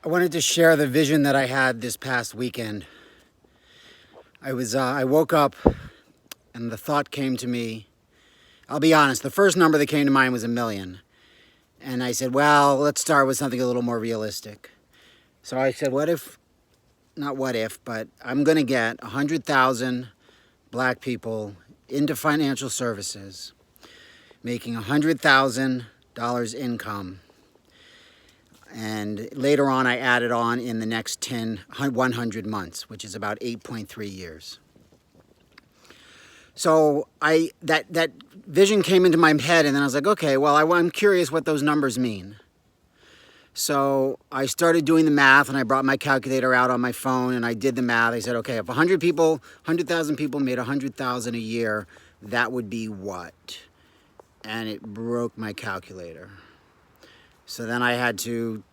I wanted to share the vision that I had this past weekend. I woke up and the thought came to me. I'll be honest, the first number that came to mind was 1 million. And I said, well, let's start with something a little more realistic. So I said, not what if, but I'm going to get 100,000 black people into financial services, making $100,000 income. And later on, I added on in the next 100 months, which is about 8.3 years. So that vision came into my head, and then I was like, okay, well, I'm curious what those numbers mean. So I started doing the math, and I brought my calculator out on my phone, and I did the math. I said, okay, if 100,000 people made 100,000 a year, that would be what? And it broke my calculator. So then I had to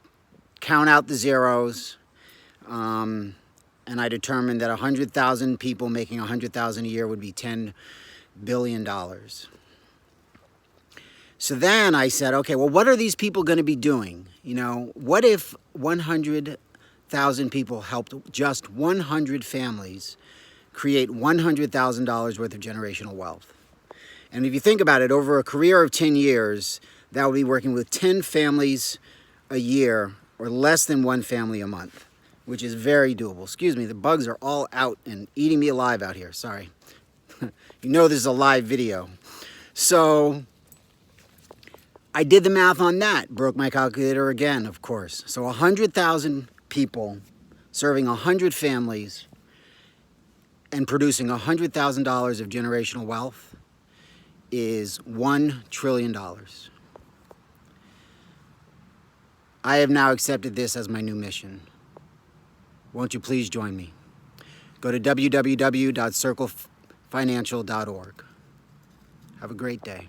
count out the zeros, and I determined that 100,000 people making 100,000 a year would be $10 billion. So then I said, okay, well, what are these people going to be doing? You know, what if 100,000 people helped just 100 families create $100,000 worth of generational wealth? And if you think about it, over a career of 10 years, that would be working with 10 families a year or less than one family a month, which is very doable. Excuse me, the bugs are all out and eating me alive out here. Sorry. You know this is a live video. So I did the math on that. Broke my calculator again, of course. So 100,000 people serving 100 families and producing $100,000 of generational wealth is $1 trillion. I have now accepted this as my new mission. Won't you please join me? Go to www.circlefinancial.org. Have a great day.